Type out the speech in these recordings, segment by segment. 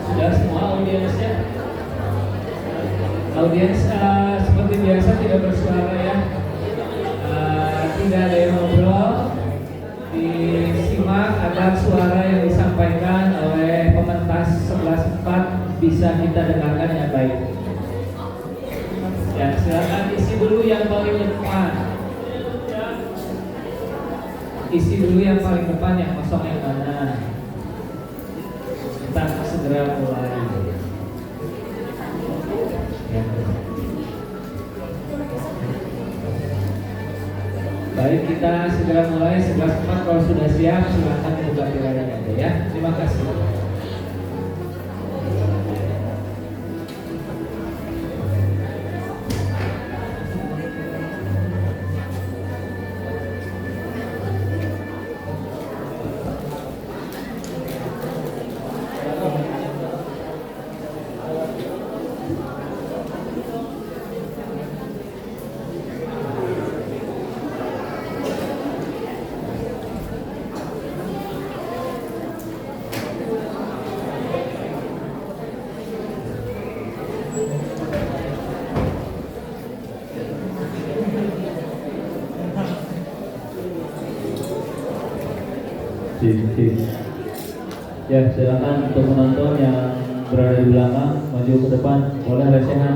Sudah semua audiensnya? Audiens seperti biasa tidak bersuara ya. Tidak ada yang ngobrol. Disimak agar suara yang disampaikan oleh pementas 11.4 bisa kita dengarkan yang baik. Ya, silakan isi dulu yang paling depan. Isi dulu yang paling depan, yang kosong yang mana? Kita segera mulai. Ya. Baik, kita segera mulai. 11.4 kalau sudah siap silakan buka layarnya ya. Terima kasih. Ya, silakan untuk penonton yang berada di belakang maju ke depan, boleh lesehan.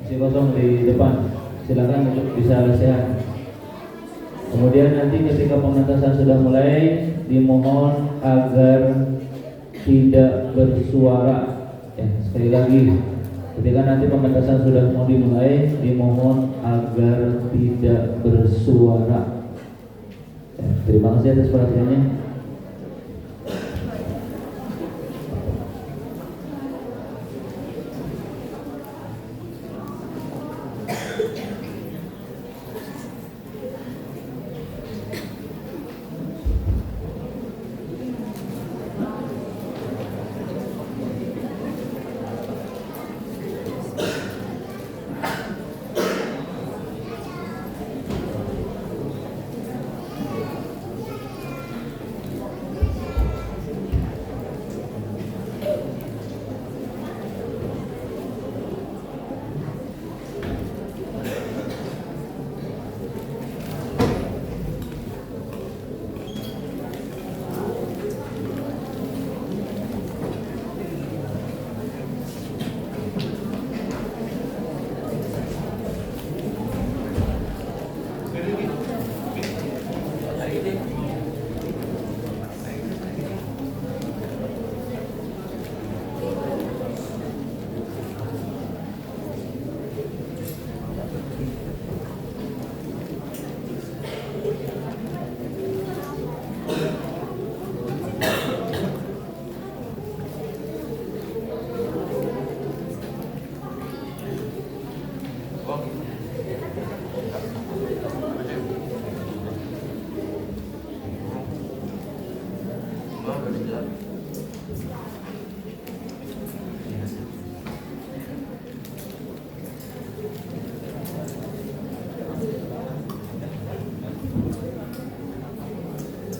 Masih kosong di depan, silakan untuk bisa lesehan. Kemudian nanti ketika pementasan sudah mulai, dimohon agar tidak bersuara. Ya, sekali lagi, ketika nanti pementasan sudah mau dimulai, dimohon agar tidak bersuara. Ya, terima kasih atas perhatiannya.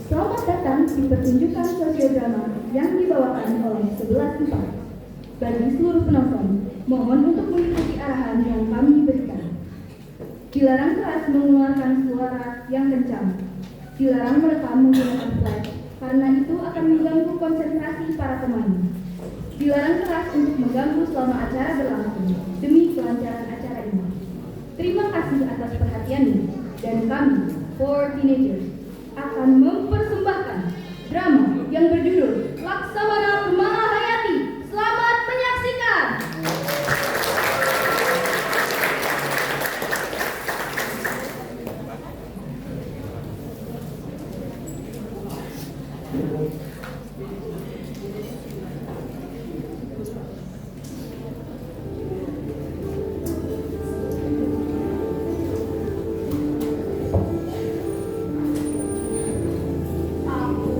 Selamat datang di pertunjukan sosiodrama yang dibawakan oleh 11.4. Bagi seluruh penonton, mohon untuk mengikuti arahan yang kami berikan. Dilarang keras mengeluarkan suara yang kencang. Dilarang merekam menggunakan flash, karena itu akan mengganggu konsentrasi para pemain. Dilarang keras untuk mengganggu selama acara berlangsung, demi kelancaran acara ini. Terima kasih atas perhatiannya. dan kami, For Teenagers, akan mempersembahkan drama yang berjudul Laksamana Kemala Hayati. Selamat menyaksikan. Aku,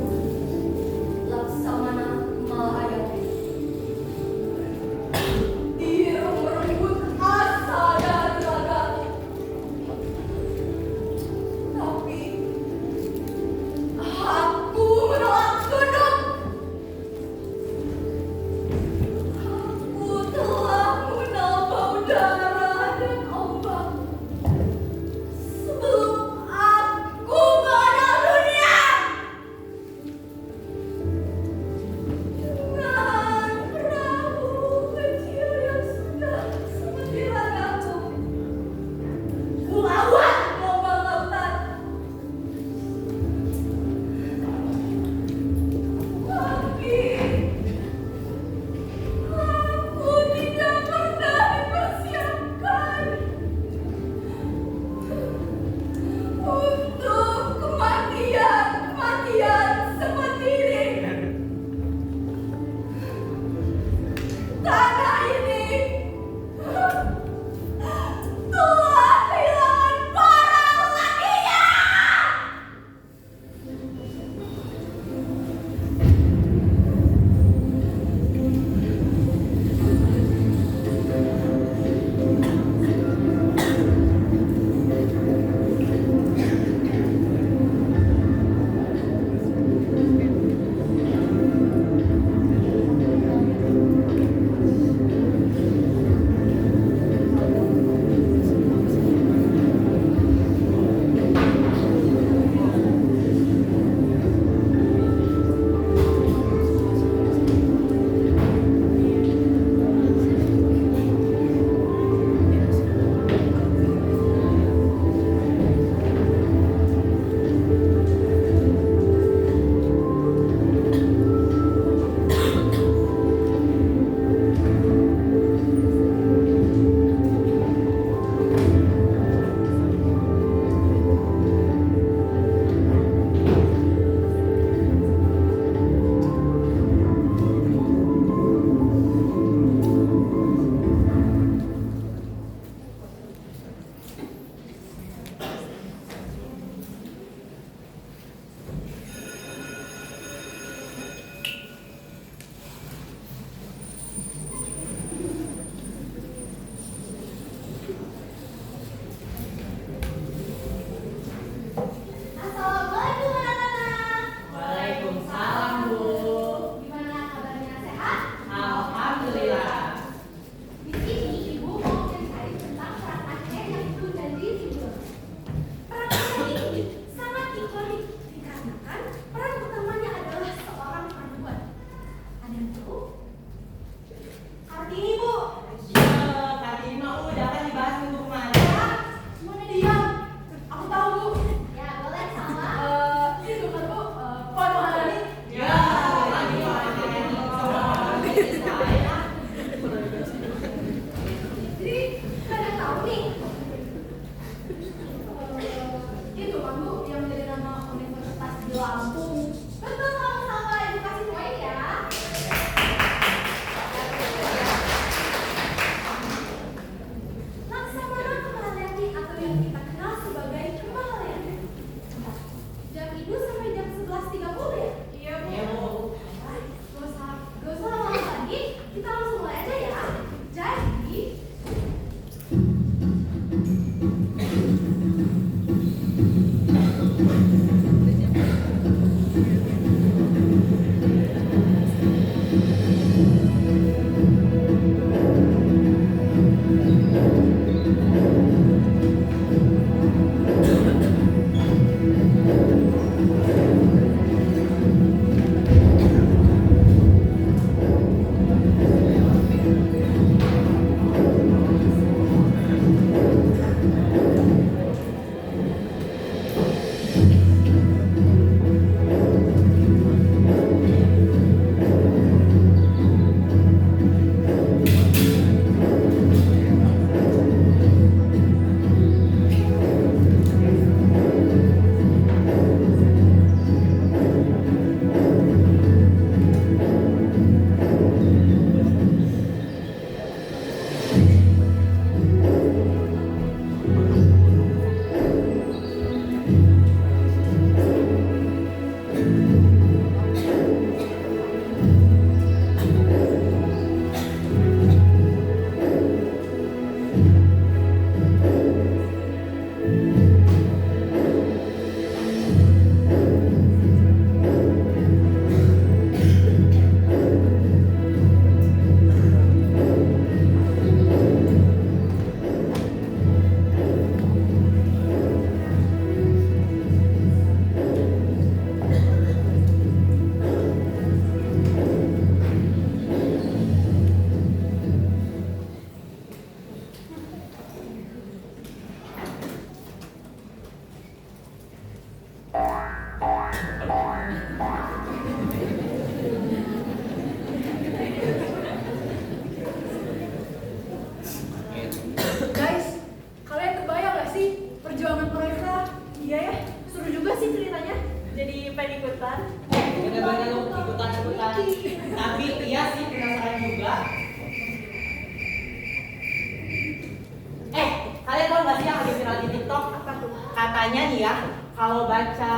viral di TikTok. Apa tuh? Katanya nih ya, kalau baca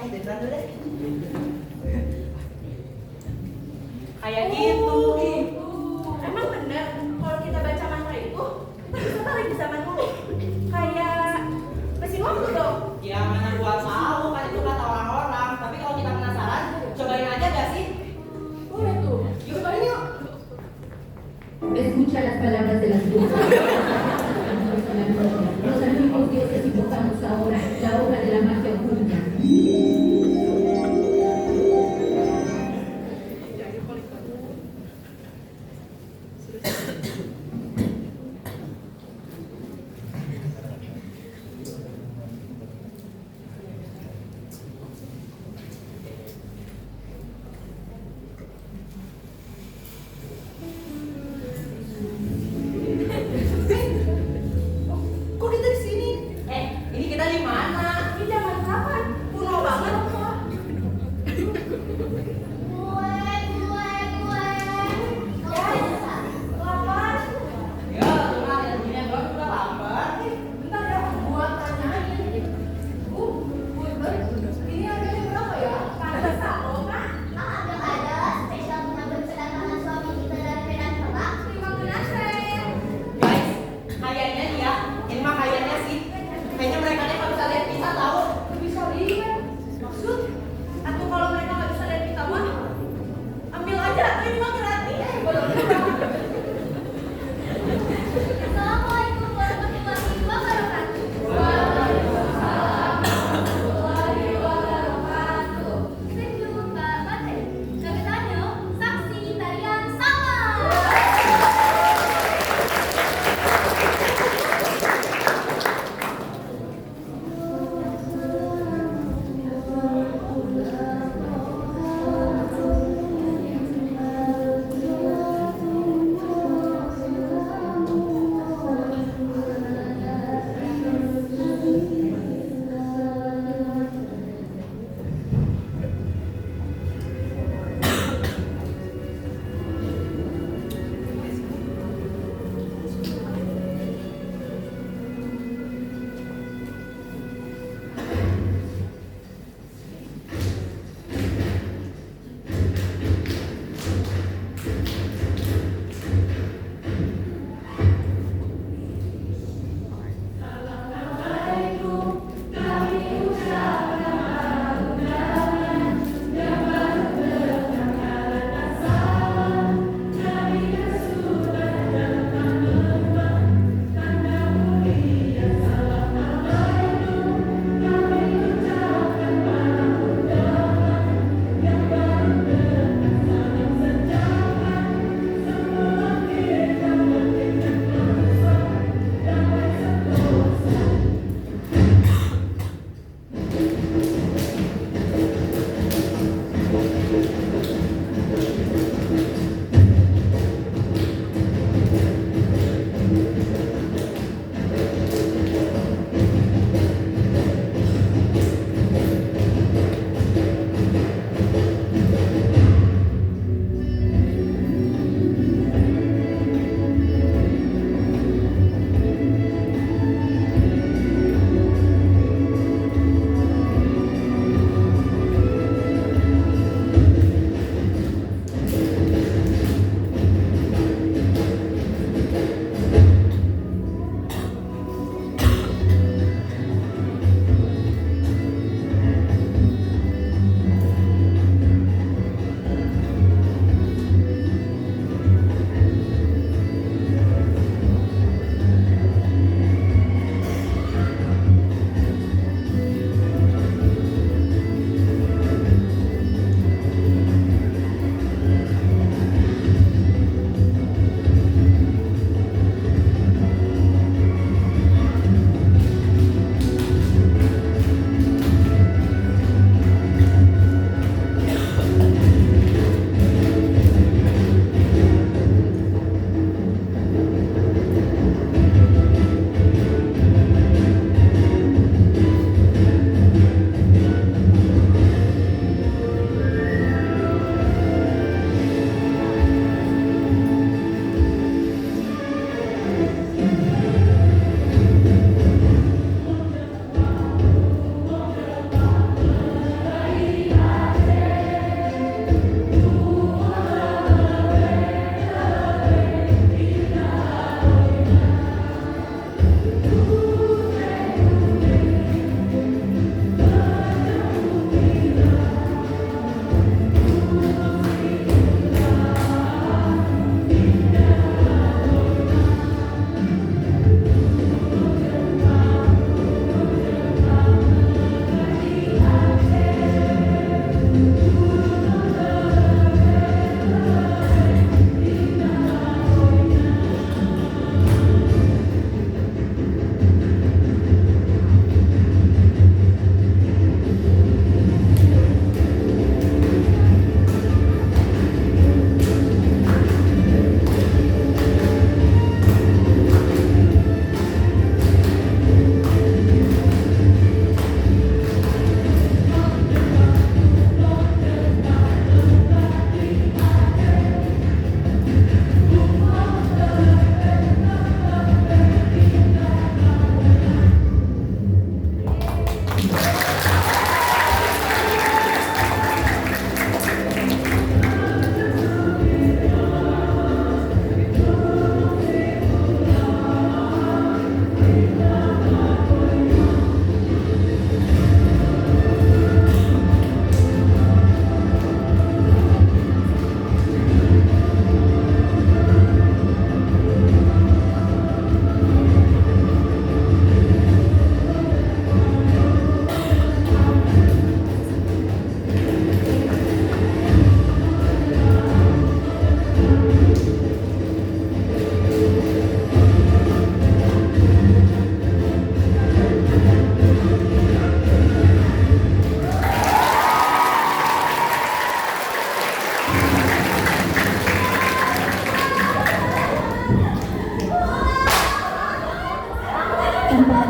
dengeran dulu deh. Kayak gitu. Emang bener kalau kita baca mantra itu kita bisa balik di zaman dulu. Kayak mesin waktu dong. Ya mana gua tahu kan itu kata orang-orang. Tapi kalau kita penasaran, cobain aja gak sih? Boleh tuh. Yuk cobain yuk. Escucha las palabras de las brujas. Los antiguos dioses invocamos ahora la obra de la magia oculta.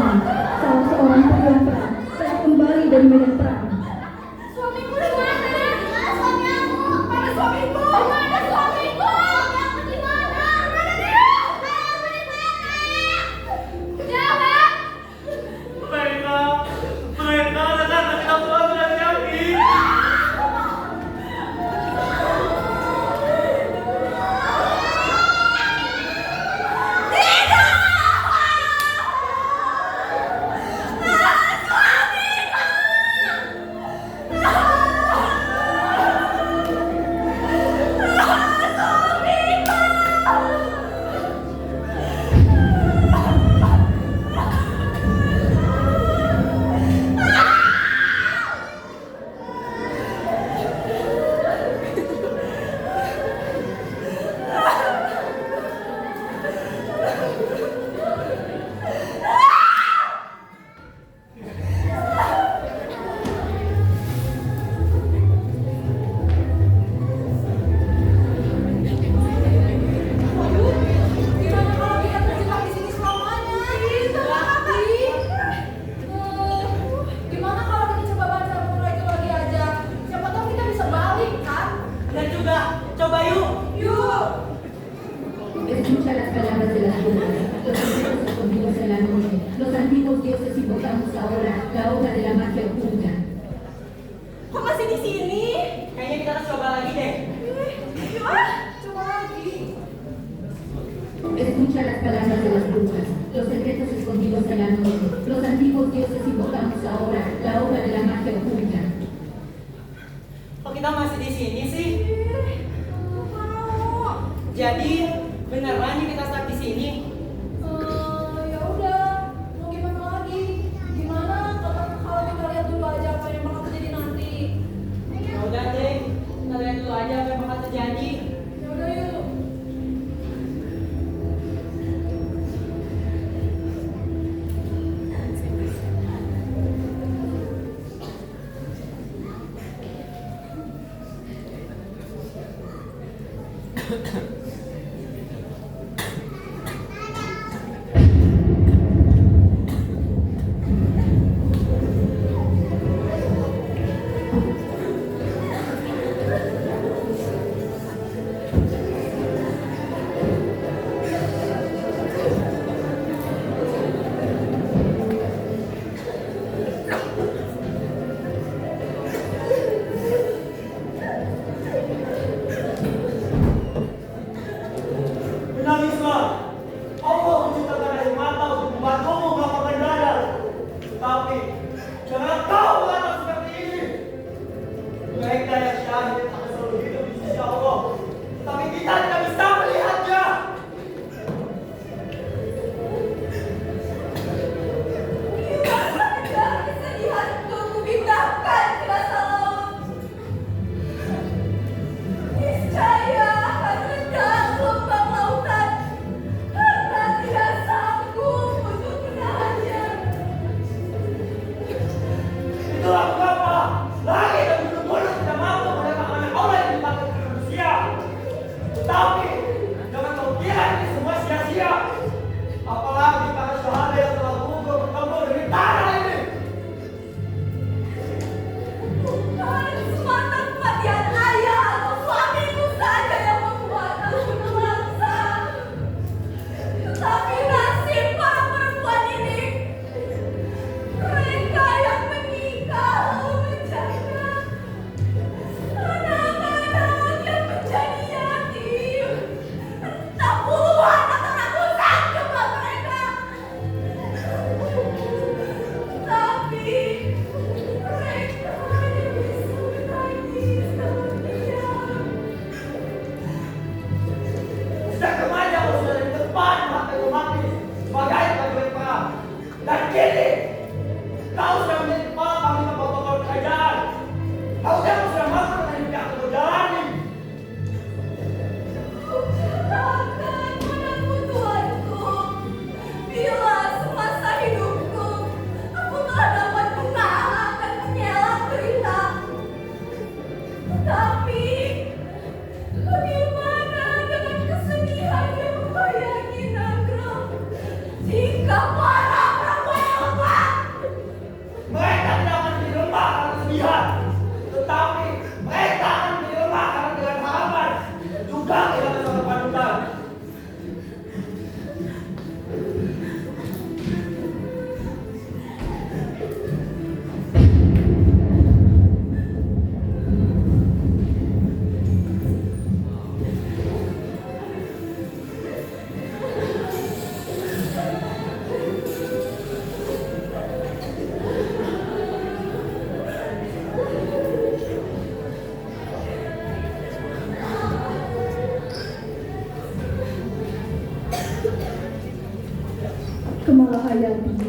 Rahman, salah seorang pejuang perang, telah kembali dari medan perang. Suamiku di mana? Suami aku. Mana suamiku? Mana suamiku? Suami aku di mana? Mana dia? Aku di mana? Jawab. Mereka datang ke kita semua sudah jadi. Gimana kalau kita terjebak di sini selamanya? Itu apa? Gimana kalau kita coba baca buku itu lagi aja? Siapa tahu kita bisa balik kan? Dan juga coba yuk. Yuk. Escucha las palabras de las brujas, los secretos escondidos en la noche. Los antiguos dioses invocamos ahora la hoja de la magia oculta. Kok masih di sini? Kayaknya kita harus coba lagi deh. Coba lagi. Escucha las palabras de las brujas, los secretos escondidos en la noche. Los antiguos dioses invocamos ahora la hoja de la magia oculta. Kok kita masih di sini sih? Mau. Jadi beneran nih kita stuck di sini? Ya udah, mau gimana lagi? Gimana kalau kita lihat dulu aja apa yang bakal terjadi nanti? Ya udah deh, kita lihat dulu aja apa yang bakal terjadi. Ya udah yuk.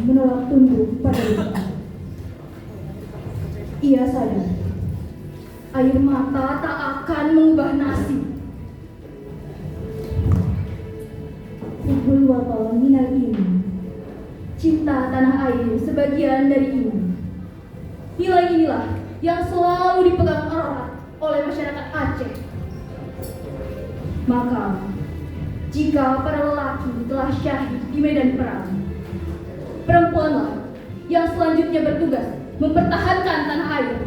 menolak tunduk pada Rifka. Ia sadar, air mata tak akan mengubah nasib. Hubul watan minal iman. Cinta tanah air sebagian dari iman. Nilai inilah yang selalu dipegang erat oleh masyarakat Aceh. Maka, jika para lelaki telah syahid di medan perang, perempuanlah yang selanjutnya bertugas mempertahankan tanah air.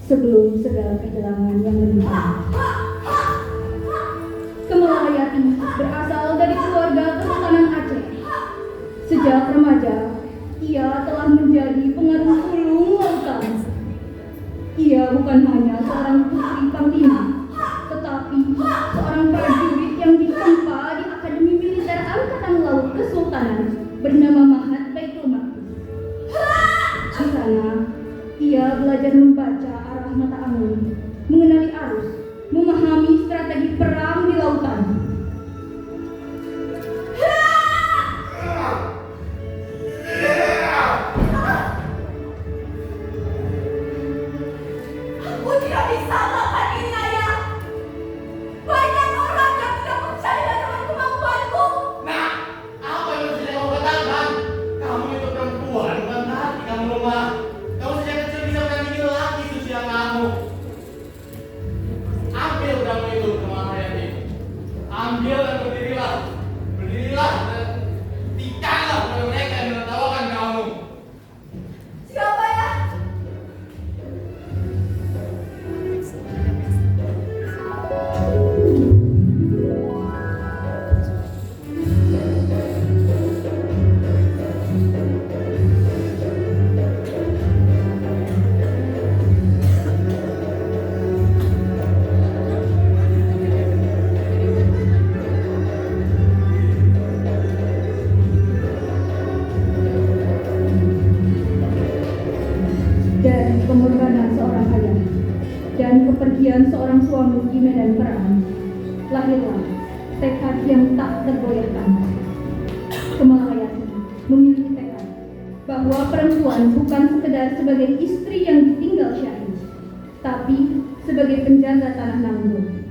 Sebelum segala kehilangan yang menimpa, Kemelayati berasal dari keluarga kesultanan Aceh. Sejak remaja, ia telah menjadi pengaruh ulung lautan. Ia bukan hanya seorang putri panglima, tetapi seorang prajurit yang ditempa di Akademi Militer Angkatan Laut Kesultanan bernama Mahat Baitul Maqdis. Di sana, ia belajar membaca arah mata angin, mengenali arus, memahami strategi perang di lautan. Aku tidak bisa melakukan ini, Ayah. Banyak orang yang tidak percaya dengan kemampuanku. Nah, apa yang sudah kamu katakan? Kamu itu perempuan, bukan hati kamu lemah. Kamu sejak kecil bisa menandingi lelaki seusia kamu. Ambil pedangmu itu, Kemelayati. Ambil dan berdirilah. Berdirilah dan tikailah pada mereka yang menertawakan kamu. Siapa ya? Dari pengorbanan seorang ayah dan kepergian seorang suami di medan perang, lahirlah tekad yang tak tergoyahkan. Kemelayati memiliki tekad bahwa perempuan bukan sekedar sebagai istri yang ditinggal syahid, tapi sebagai penjaga tanah Nanggung.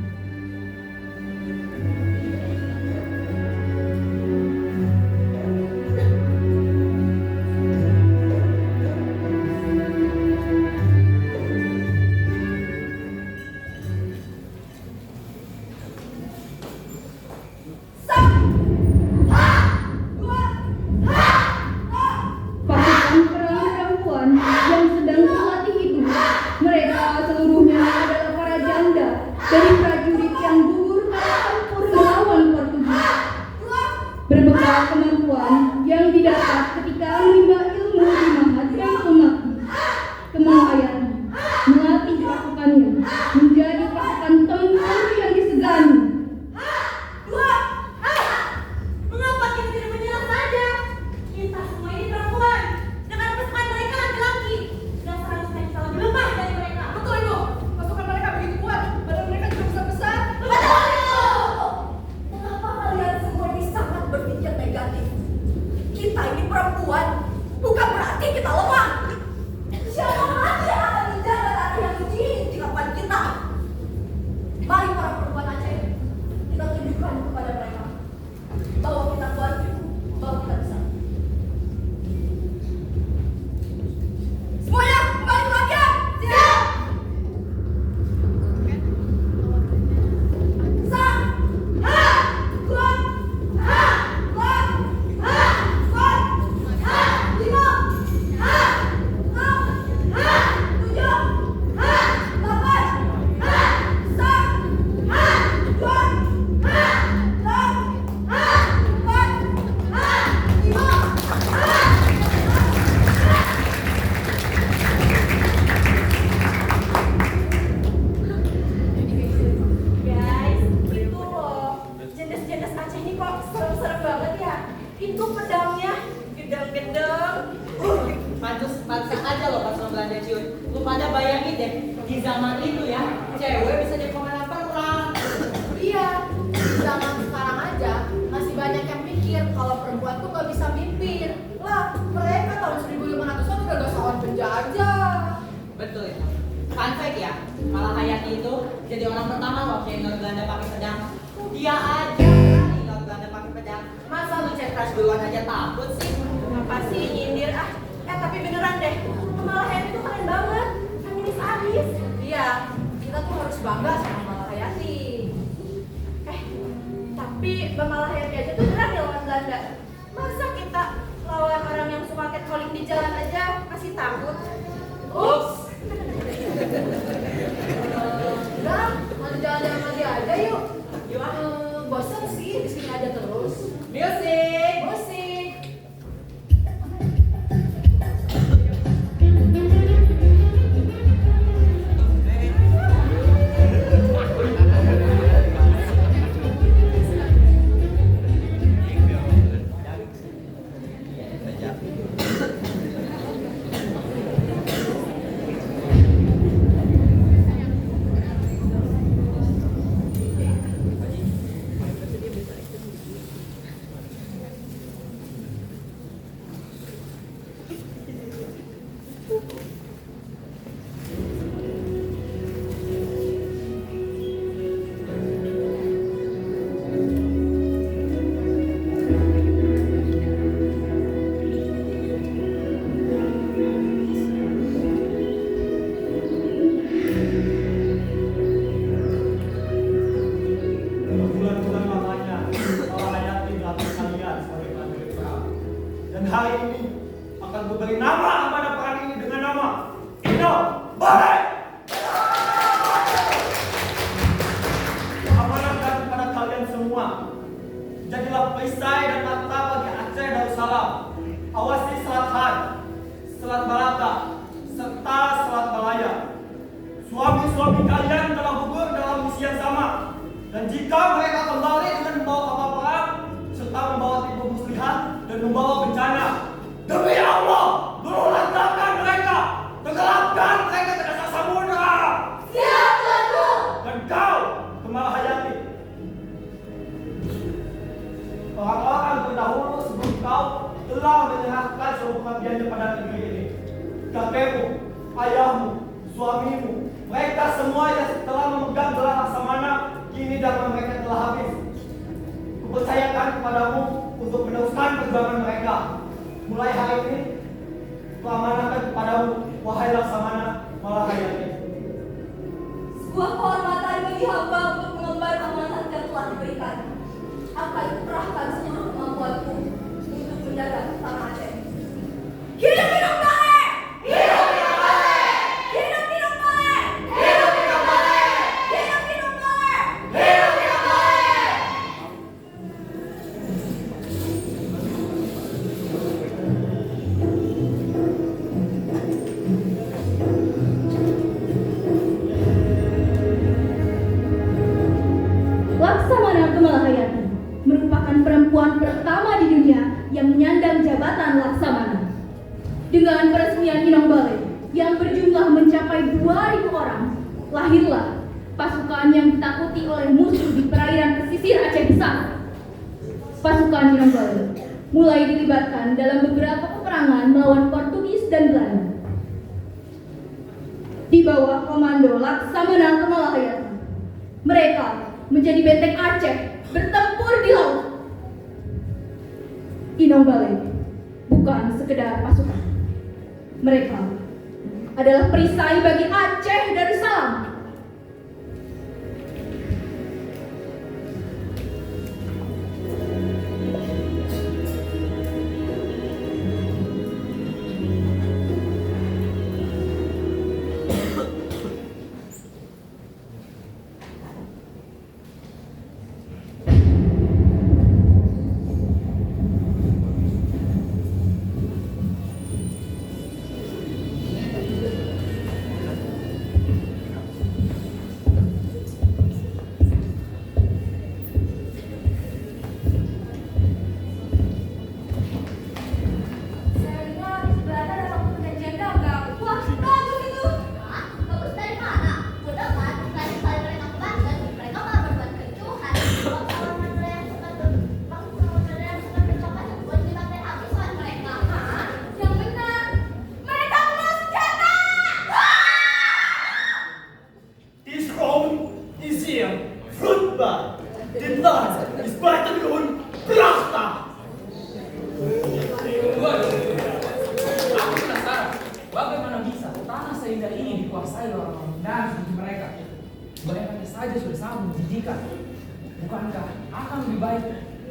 Pasukan perang perempuan yang sedang terlatih itu, mereka seluruhnya adalah para janda dari prajurit yang gugur pada tempur melawan Portugis. Berbekal kemampuan yang didapat ketika menimba ilmu di Mahat Baitul Maqdis, Kemelayati melatih pasukannya menjadi pasukan tempur yang disegani. Mengapa kita tidak menyerang saja? Kita semua ini perempuan, dengan pasukan mereka laki-laki. Dan seharusnya kita lebih lemah dari mereka. Betul, Ibu. Pasukan mereka begitu kuat, badan mereka juga besar-besar. Betul, Ibu. Mengapa kalian semua ini sangat berpikir negatif? Kita ini perempuan. serem banget ya. Itu pedangnya gedeng-gedeng. Pantes aja loh pas Belanda ciut. Lu pada bayangin deh, di zaman itu ya, cewek bisa jadi komandan perang. Iya, di zaman sekarang aja masih banyak yang mikir kalau perempuan tuh gak bisa mimpin. Lah, mereka tahun 1500-an udah gasawan penjajah. Betul itu. Fun fact ya, Malahayati itu jadi orang pertama waktu yang lawan Belanda pakai pedang. Dia aja berani lawan Belanda pakai pedang. Masa lu cekras duluan aja takut sih? Apa sih nyindir ah? Tapi beneran deh, Malahayati itu keren banget. Feminis abis. Iya, kita tuh harus bangga sama Malahayati. Tapi Mbak Malahayati aja tuh berani lawan Belanda. Masa kita lawan orang yang suka catcalling di jalan aja masih takut? Ups. Udah, mau jalan-jalan lagi aja yuk. Yuk ah. Bosan sih di sini aja terus. Music. Musik. Bulan-bulan lamanya, Malahayati melatih kalian sebagai prajurit perang. Dan hari ini akan kuberi nama kepada perang ini dengan nama Ino Balai. Amanahkan kepada kalian semua, jadilah perisai dan mata bagi Aceh Darussalam. Awasi Selat Han, Selat Malaka, serta Selat Malaya. Suami-suami kalian telah gugur dalam misi yang sama. Dan jika mereka kembali dengan membawa kapal perang serta membawa tipu muslihat dan membawa bencana, demi Allah, dulu lantarkan mereka, tenggelamkan mereka ke dasar samudera. Siap, Tuanku! Dan kau, Malahayati, orang-orang terdahulu sebelum kau telah menyerahkan seluruh pengabdiannya pada negeri ini. Kakekmu, ayahmu, suamimu, mereka semua yang telah memegang gelar Laksamana, kini dharma mereka telah habis. Kupercayakan kepadamu untuk meneruskan perjuangan mereka. Mulai hari ini, kuamanahkan kepadamu, wahai Laksamana Malahayati. Sebuah kehormatan bagi hamba untuk mengemban amanat yang telah diberikan. Akan kukerahkan seluruh kemampuanku untuk menjaga tanah Aceh. Hidup Ino Balai! Hidup Ino Balai! Hidup Ino Balai! Hidup Ino Balai! Hidup Ino Balai! Hidup Ino Balai! Laksamana Malahayati merupakan perempuan pertama di dunia yang menyandang jabatan Laksamana. Dengan peresmian Inong Balai yang berjumlah mencapai 2.000 orang, lahirlah pasukan yang ditakuti oleh musuh di perairan pesisir Aceh Besar. Pasukan Inong Balai mulai dilibatkan dalam beberapa peperangan melawan Portugis dan Belanda. Di bawah komando Laksamana Malahayati, mereka menjadi benteng Aceh bertempur di laut. Inong Balai bukan sekedar pasukan. Mereka adalah perisai bagi Aceh Darussalam.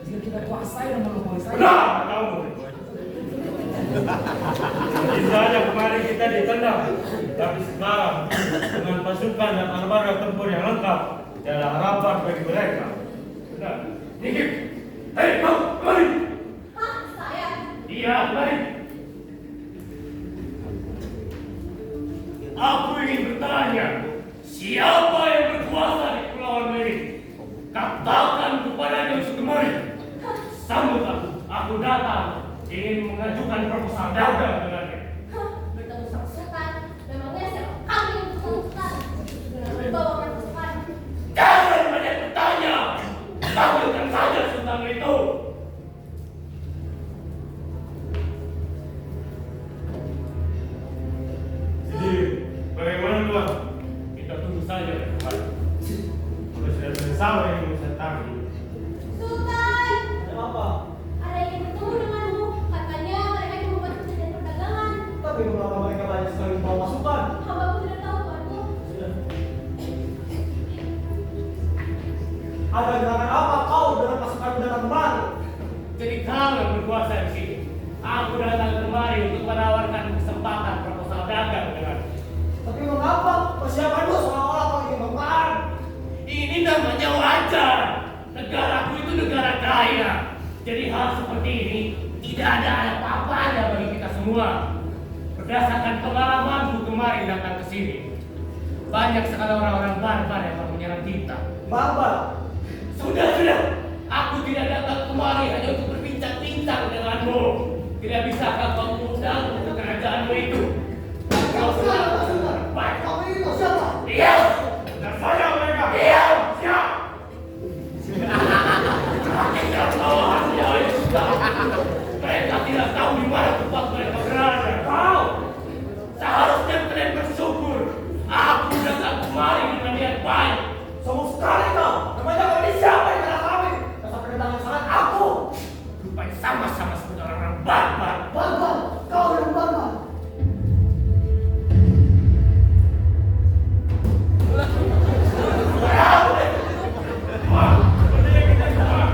jika kita kuasai dan monopoli saja. Benar, tahu. Misalnya kemarin kita ditendang, tapi sekarang dengan pasukan dan armada tempur yang lengkap, ada harapan bagi mereka. Benar. Dikit. Hei, kau, kembali. Hah, saya? Iya, kembali. Aku ingin bertanya, siapa yang berkuasa di Pulau ini? Katakan kepadanya untuk kembali. Sambut aku datang ingin mengajukan proposal dagang dengannya. Hah, bertemu sang sultan. Memangnya siapa kami yang sultan? Dengan membawa pasukan. Jangan banyak bertanya. Tampilkan saja sultan itu. Jadi, bagaimana tuan? Kita tunggu saja kembali. Kalau sudah bersama yang urusan tadi. Sultan! Kenapa? Ada yang ingin bertemu denganmu. Katanya mereka ingin membuat kejadian perdagangan. Tapi mengapa mereka banyak sekali membawa pasukan? Hamba pun tidak tahu, tuanku. Ada gerakan apa kau dengan pasukan datang kemari? Jadi kamu yang berkuasa di sini. Aku datang kemari untuk menawarkan kesempatan proposal dagang dengan. Tapi mengapa persiapanmu seolah-olah kau ingin berperang? Ini namanya wajar. Negaraku itu negara kaya. Jadi hal seperti ini tidak ada apa-apanya bagi kita semua. Berdasarkan pengalamanku kemarin datang ke sini, banyak sekali orang-orang barbar yang mau menyerang kita. Barbar? Sudah. Aku tidak datang kemari hanya untuk berbincang-bincang denganmu. Tidak bisakah kau mengundang ke kerajaanmu itu? Kau sudah baik. Kau itu siapa? Diam! Dan saya mereka. Diam! Siap! Tidak tahu hasilnya itu sudah. Mereka tidak tahu di mana tempat mereka berada. Kau! Seharusnya kalian bersyukur. Aku datang kemari dengan niat baik. Sombong sekali kau. Namanya kau ini siapa yang kena kami? Dasar pendatang yang sangat aku. Rupanya sama-sama seperti orang-orang barbar. Barbar? Kau yang barbar. Kejar mereka, dasar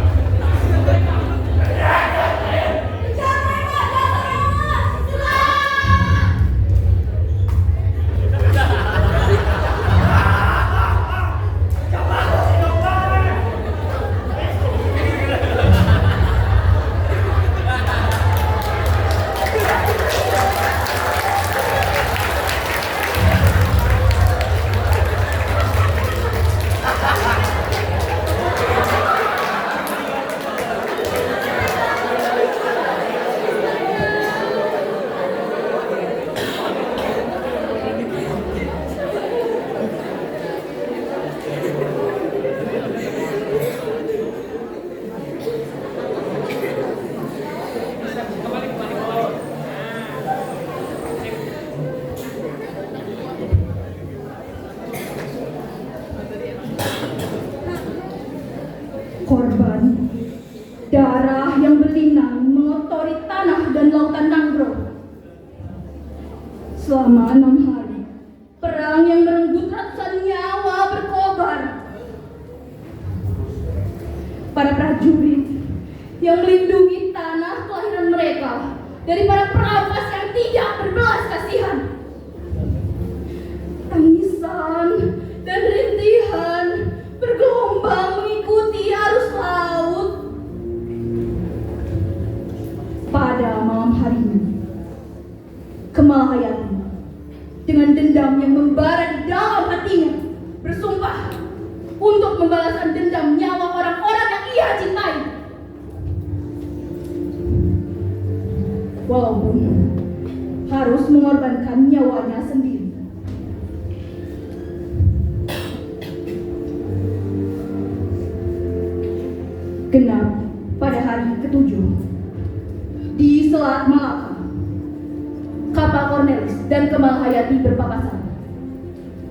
Selang! Korban, darah yang berlinang mengotori tanah dan lautan mangrove. Selama 6 hari, perang yang merenggut ratusan nyawa berkobar. Para prajurit yang melindungi tanah kelahiran mereka dari para perampas yang tidak berbelas kasihan. Tangisan dan rintihan bergelombang mengikuti arus laut. Pada malam harinya, Kemalahayati dengan dendam yang membara di dalam hatinya bersumpah untuk membalaskan dendam nyawa orang-orang yang ia cintai. Walaupun harus mengorbankan nyawanya sendiri. Genap pada hari ke-7 di Selat Malaka, kapal Cornelis dan Kemalahayati berpapasan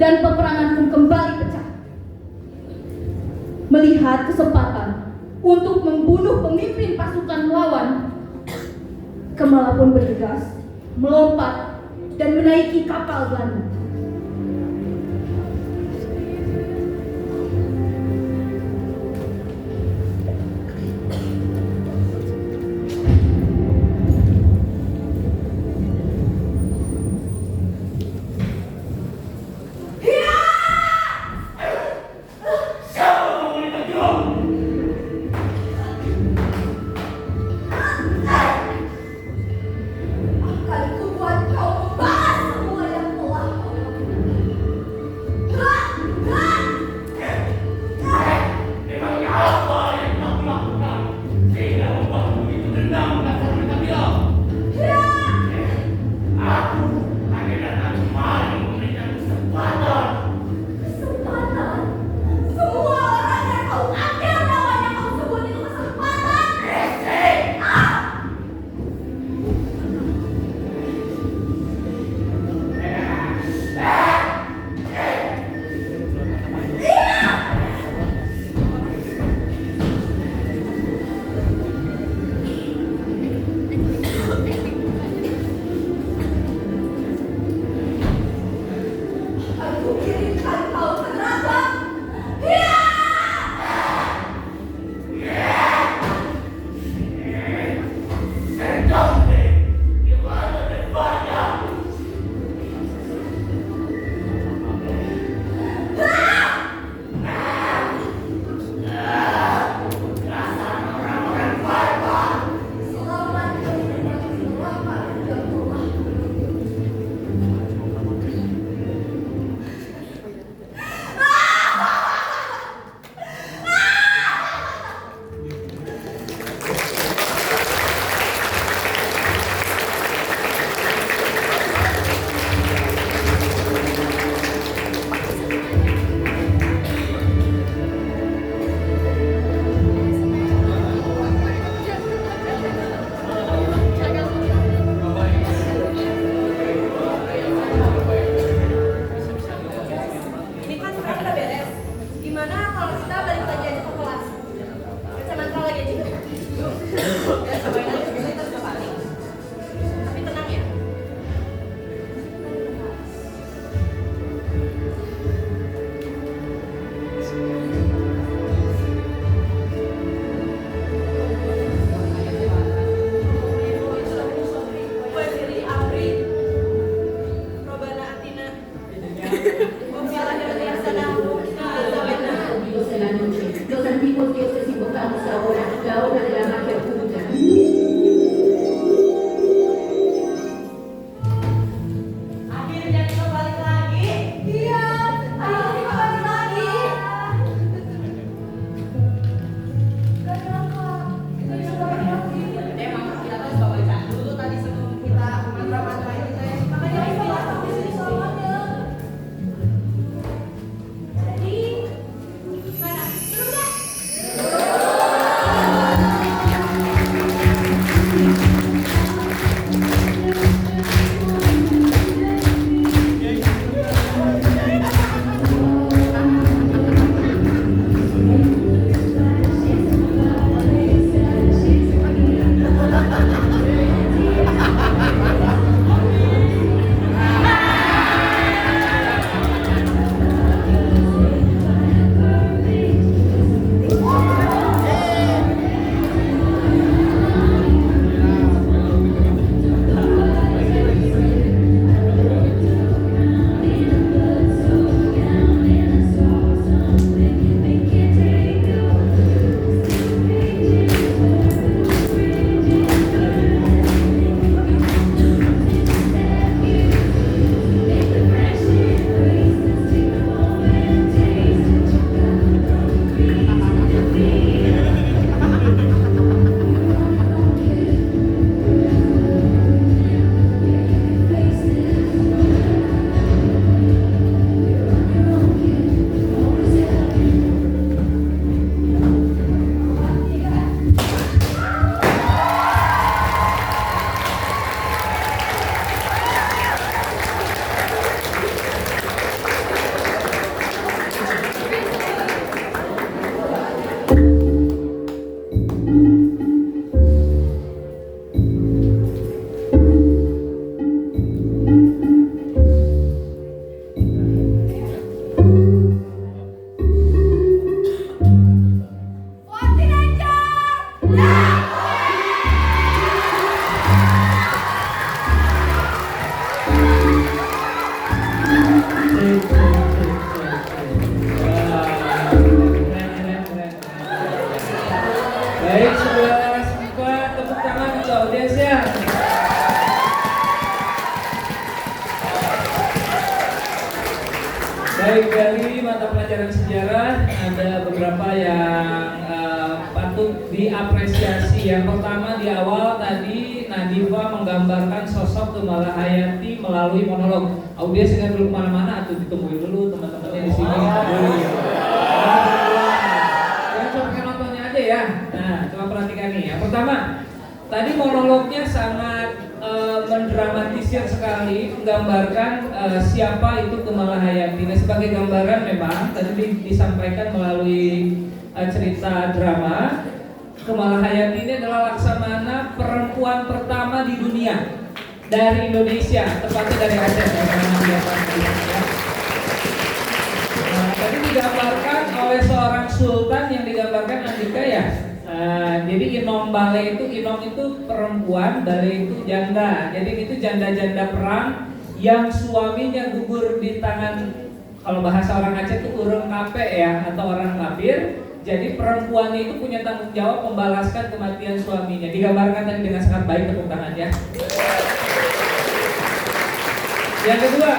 dan peperangan pun kembali pecah. Melihat kesempatan untuk membunuh pemimpin pasukan lawan, Kemala pun bergegas melompat dan menaiki kapal Belanda. Baik, 11-4, tepuk tangan untuk audiensnya. Baik, dari mata pelajaran sejarah ada beberapa yang patut diapresiasi. Yang pertama, di awal tadi Nadifa menggambarkan sosok Gemala Hayati melalui monolog. Audiens jangan dulu kemana-mana atau ditungguin dulu teman-temannya di sini. Jangan cuma pakai nontonnya aja ya. Nah, coba perhatikan nih. Yang pertama, tadi monolognya sangat mendramatisir sekali, menggambarkan siapa itu Gemala Hayati. Nah, sebagai gambaran memang tadi disampaikan melalui cerita drama, Gemala Hayati ini adalah laksamana perempuan pertama di dunia dari Indonesia, tepatnya dari Aceh. Nah, tadi digambarkan oleh seorang sultan yang digambarkan Andika ya. Jadi Inom Bale Inom itu perempuan, Bale itu janda. Jadi itu janda-janda perang yang suaminya gugur di tangan, kalau bahasa orang Aceh itu urang kape ya, atau orang kafir. Jadi perempuan itu punya tanggung jawab membalaskan kematian suaminya. Digambarkan tadi dengan sangat baik, tepuk tangan ya. Yang kedua,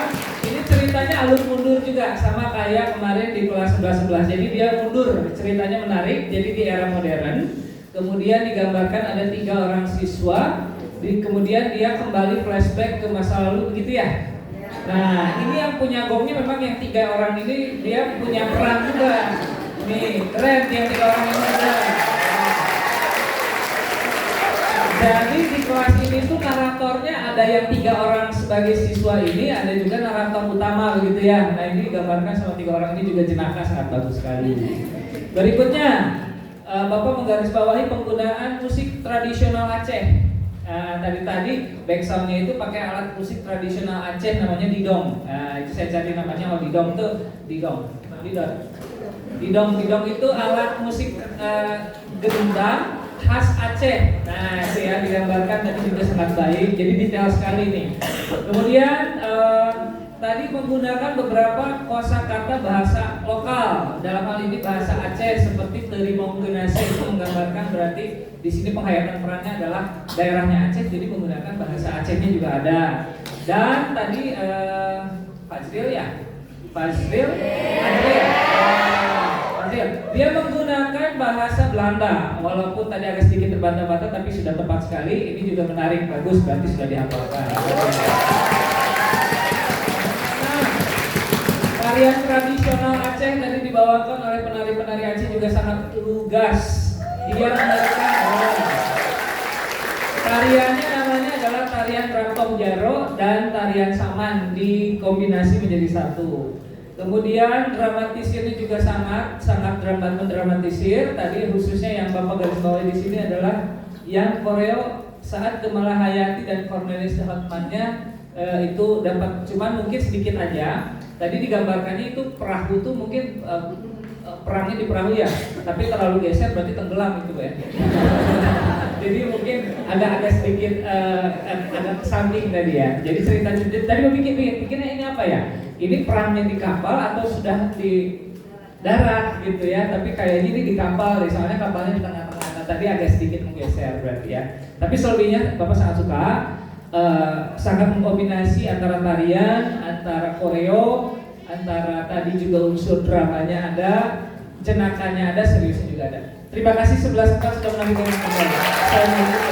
ini ceritanya alur mundur juga, sama kayak kemarin di kelas 11-11. Jadi dia mundur, ceritanya menarik. Jadi di era modern. Kemudian digambarkan ada 3 orang siswa. Kemudian dia kembali flashback ke masa lalu, begitu ya. Nah, ini yang punya gongnya memang yang 3 orang ini dia punya peran juga. Nih, keren yang 3 orang ini ada. Jadi di kelas ini tuh naratornya ada yang 3 orang sebagai siswa ini, ada juga narator utama begitu ya. Nah, ini digambarkan sama 3 orang ini juga jenaka, sangat bagus sekali. Berikutnya, Bapak menggarisbawahi penggunaan musik tradisional Aceh. Tadi backsoundnya itu pakai alat musik tradisional Aceh namanya didong. Itu saya cari namanya, didong tuh didong. Didong itu alat musik gendang khas Aceh. Nah, itu ya digambarkan tadi juga sangat baik. Jadi detail sekali nih. Kemudian tadi menggunakan beberapa kosakata bahasa lokal. Dalam hal ini bahasa Aceh seperti Terimong Genase, itu menggambarkan berarti di sini penghayatan perannya adalah daerahnya Aceh. Jadi menggunakan bahasa Acehnya juga ada. Dan tadi Fazril ya. Fazril. Dia menggunakan bahasa Belanda, walaupun tadi agak sedikit terbata-bata, tapi sudah tepat sekali. Ini juga menarik, bagus, berarti sudah dihafalkan. Nah, tarian tradisional Aceh tadi dibawakan oleh penari-penari Aceh juga sangat lugas. Dia menarikan tariannya namanya adalah tarian Rantong Jaro dan tarian Saman, dikombinasi menjadi satu. Kemudian dramatisirnya juga sangat mendramatisir. Tadi khususnya yang Bapak garis bawahi di sini adalah yang koreo saat Gemala Hayati dan Cornelis Hotmannya itu dapat, cuman mungkin sedikit aja. Tadi digambarkannya itu perahu tuh mungkin perangnya di perahu ya, tapi terlalu geser berarti tenggelam itu ya. Jadi mungkin agak sedikit agak samping tadi ya. Jadi cerita tadi pikirnya ini apa ya? Ini perangnya di kapal atau sudah di darat gitu ya? Tapi kayaknya ini di kapal, soalnya kapalnya di tengah-tengah. Nah, tadi agak sedikit menggeser berarti ya. Tapi selebihnya Bapak sangat suka, sangat mengkombinasi antara tarian, antara koreo, antara tadi juga unsur dramanya ada, jenakanya ada, seriusnya juga ada. Terima kasih 11 kelas sudah menonton kembali. Saya menutup.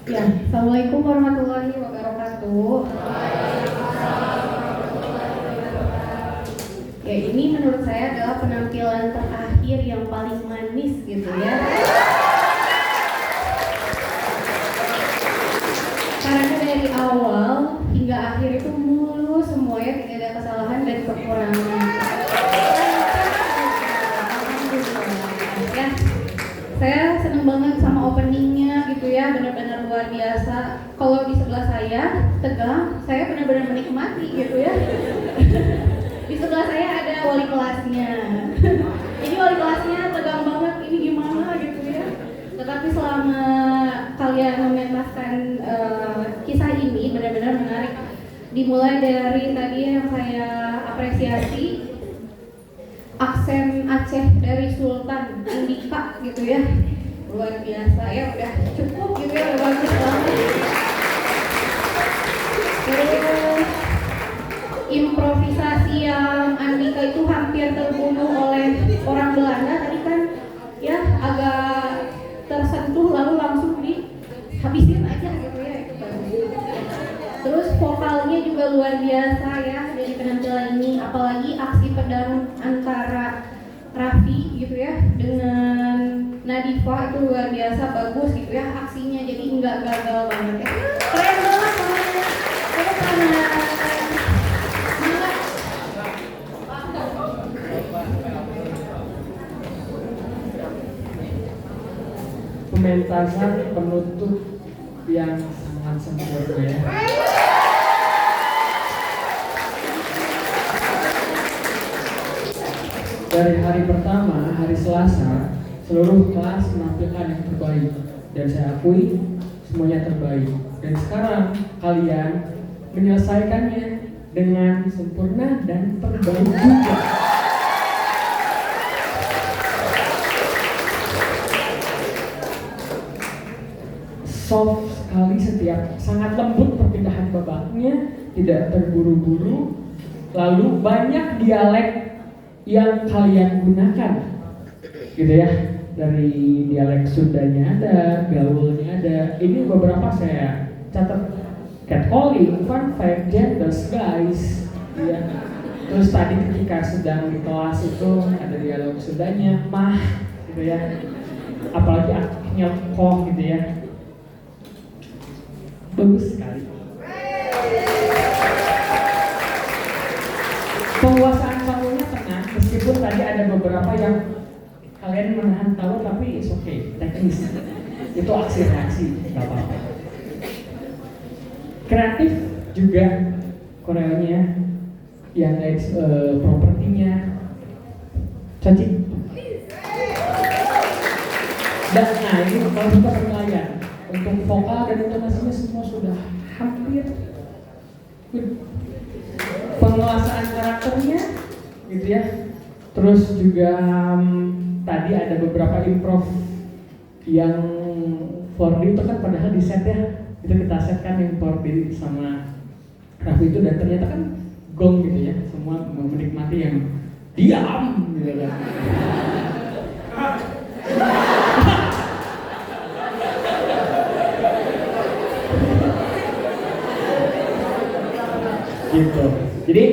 Ya, Assalamualaikum warahmatullahi wabarakatuh. Ya, ini menurut saya adalah penampilan terakhir yang paling manis gitu ya. Karena dari awal hingga akhir itu mulus semuanya, tidak ada kesalahan dan kekurangan. Ya, saya senang banget sama openingnya gitu ya, benar-benar luar biasa. Kalau di sebelah saya tegang, saya benar-benar menikmati gitu ya. Di Di sebelah saya ada wali kelasnya. Ini wali kelasnya tegang banget, ini gimana gitu ya. Tetapi selama kalian mementaskan kisah ini benar-benar menarik. Dimulai dari tadi yang saya apresiasi aksen Aceh dari Sultan Andika gitu ya, luar biasa ya, udah cukup gitu ya, udah bagus banget. Terus improvisasi yang Andika itu hampir terbunuh oleh orang Belanda tadi kan ya, agak tersentuh lalu langsung dihabisin aja gitu ya, itu bagus. Terus vokalnya juga luar biasa ya dari penampilan ini, apalagi aksi pedang antara Raffi gitu ya dengan Nadifa itu luar biasa bagus gitu ya, aksinya jadi nggak gagal banget ya, keren banget pokoknya. Terus pementasan penutup yang sangat sempurna ya. Dari hari pertama, hari Selasa, seluruh kelas menampilkan yang terbaik dan saya akui semuanya terbaik. Dan sekarang kalian menyelesaikannya dengan sempurna dan terbaik juga. Soft sekali setiap, sangat lembut perpindahan babaknya, tidak terburu-buru. Lalu banyak dialek yang kalian gunakan, gitu ya. Dari dialek Sundanya ada, gaulnya ada. Ini beberapa saya catat. Catcalling, fun fact, genders, guys. Ya. Terus tadi ketika sedang di kelas itu ada dialog Sundanya, mah, gitu ya. Apalagi akhirnya kok, gitu ya. Bagus sekali. Penguasaan panggungnya tenang, meskipun tadi ada beberapa yang kalian menahan tahu, tapi it's okay, teknis. Itu aksi reaksi, nggak apa-apa. Kreatif juga koreonya, yang propertinya, cantik. Dan nah ini kalau kita penilaian. Untuk vokal dan intonasinya semua sudah hampir good. Penguasaan karakternya gitu ya. Terus juga tadi ada beberapa improv yang 4D itu kan padahal di set ya, itu kita set kan yang 4D sama Raffi itu, dan ternyata kan gong gitu ya, semua menikmati yang diam gitu kan. Gitu. Jadi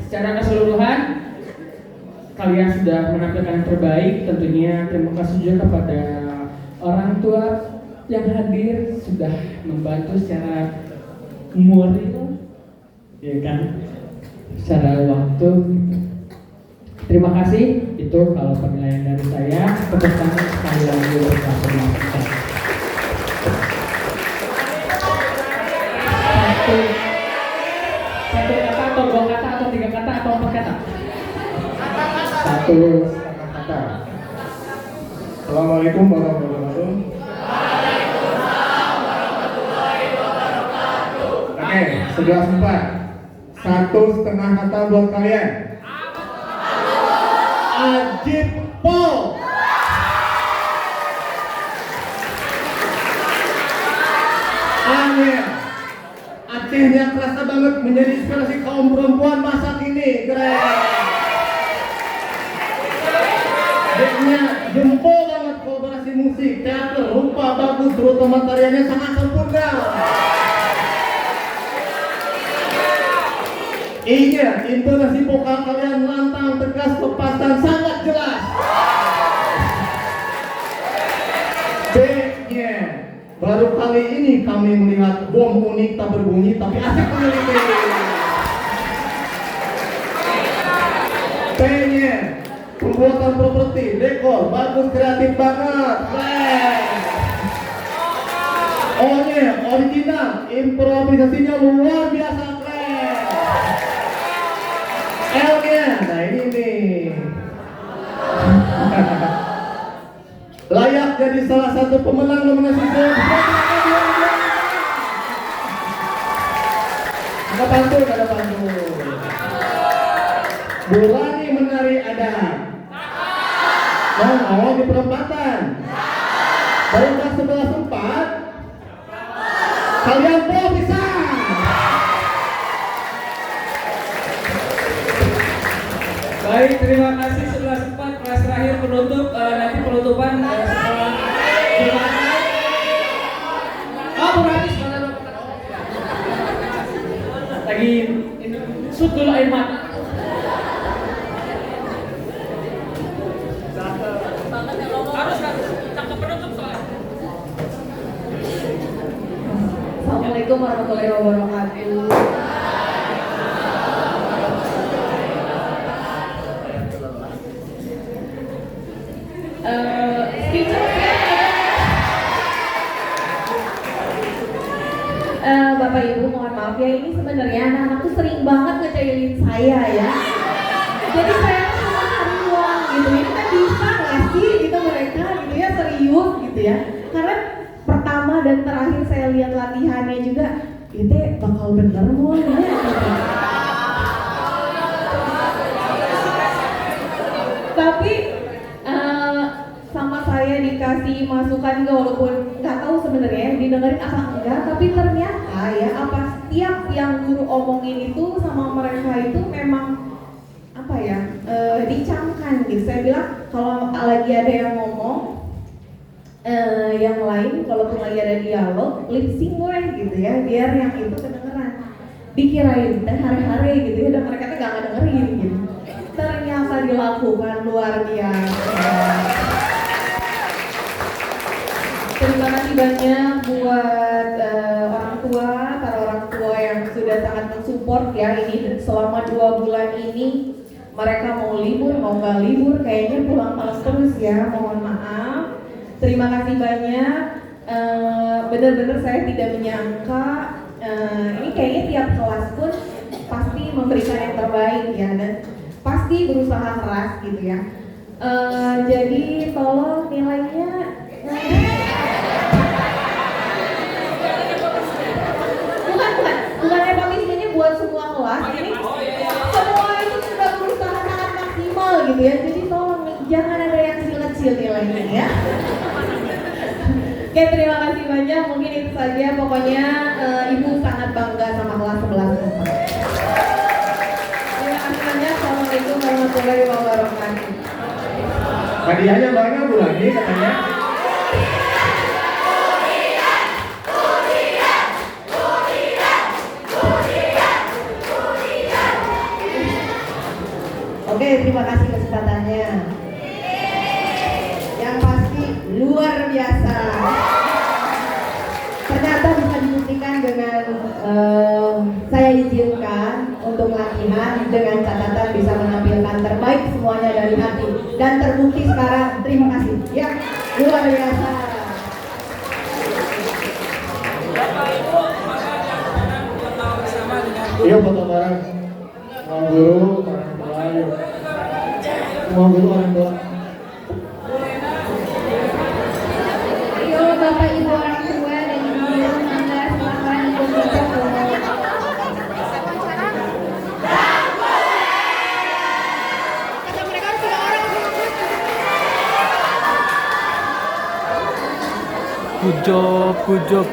secara keseluruhan kalian sudah menampilkan yang terbaik. Tentunya terima kasih juga kepada orang tua yang hadir sudah membantu secara moral, ya kan, secara waktu. Terima kasih. Itu kalau penilaian dari saya. Tepuk tangan sekali lagi untuk kita. Satu kata atau dua kata atau tiga kata atau empat kata? Satu kata. Assalamualaikum warahmatullahi wabarakatuh. Oke, 11-4. 1,5 kata buat kalian. Ajib Pol. Angin. Acehnya kerasa banget menjadi inspirasi kaum perempuan masa kini. Keren. D-nya jempol banget, kolaborasi musik, teater, rupa bagus, terutama tariannya sangat sempurna. I-nya intonasi vokal kalian lantang, tegas, lepas dan sangat jelas. B-nya baru kali ini kami melihat bom unik tak berbunyi tapi asik meneliti. P-nya pembuatan properti, dekor, bagus, kreatif banget. O-nya original, improvisasinya luar biasa keren. L-nya, nah ini nih. Layak jadi salah satu pemenang nominasi ada pantun. Burani menari adat. Mau di perempatan. Dari kelas 11-4 kalian bisa. Baik, terima kasih 11-4 kelas terakhir penutup. Nanti penutupan setelah Burani sebentar. Lagi shoot dulu air mata. Harus cakep penutup soalnya. Assalamualaikum warahmatullahi wabarakatuh. Bapak Ibu mohon maaf ya, ini sebenarnya anak-anak tuh sering banget ngecailin saya ya. Jadi saya cuma cari uang gitu, ini kan bisa nggak sih gitu mereka gitu ya, serius gitu ya. Karena pertama dan terakhir saya lihat latihannya juga, itu bakal bener mau ya. Tapi sama saya dikasih masukan juga, walaupun nggak tahu sebenarnya didengerin apa enggak, tapi ternyata ya apa setiap yang guru omongin itu sama mereka itu memang apa ya dicamkan gitu. Saya bilang kalau lagi ada yang ngomong yang lain, kalaupun lagi ada dialog, lip sync gitu ya, biar yang itu kedengeran. Dikirain teh hari-hari gitu ya, dan mereka tuh nggak ngedengerin gitu. Ternyata dilakukan luar biasa. Terima kasih banyak buat para orang tua yang sudah sangat mensupport ya ini selama 2 bulan ini. Mereka mau libur, mau nggak libur, kayaknya pulang malam terus ya, mohon maaf. Terima kasih banyak, benar-benar saya tidak menyangka ini kayaknya tiap kelas pun pasti memberikan yang terbaik ya, dan pasti berusaha keras gitu ya. Jadi tolong nilainya bukan nepotismenya buat semua kelas, ini semua itu sudah berusaha sangat maksimal gitu ya, jadi tolong jangan ada yang kecil-kecil nilainya ya. Oke, terima kasih banyak, mungkin itu saja, pokoknya Ibu sangat bangga sama kelas 11. Terima kasih banyak, Assalamualaikum warahmatullahi wabarakatuh. Hadiahnya banyak Burani katanya. Oke, terima kasih kesempatannya. Yang pasti luar biasa. Ternyata bisa dibuktikan dengan saya izinkan untuk latihan dengan catatan bisa menampilkan terbaik semuanya dari hati, dan terbukti sekarang. Terima kasih. Ya, luar biasa. Iya, foto bareng. Mau guru, orang tua, mau guru, orang tua. Ayo Bapak Ibu orang tua dan Ibu guru, mangga silakan ikut berfoto. Good job.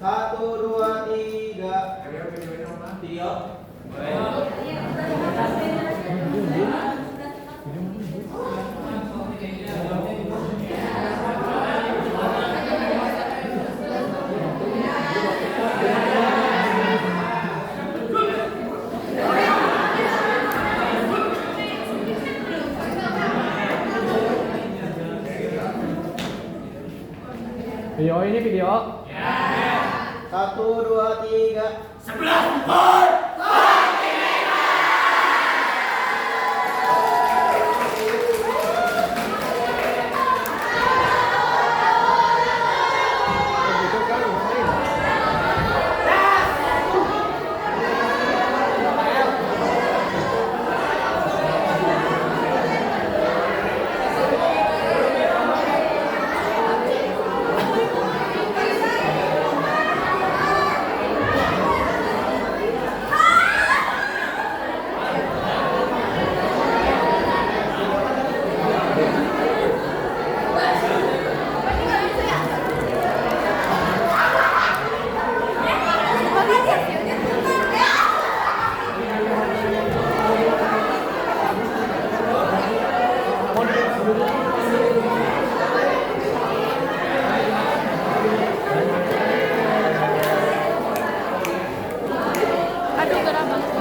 Satu, dua, tiga. Tio. Video ini video. Satu, dua, tiga. 11 gol. Aduh, kenapa?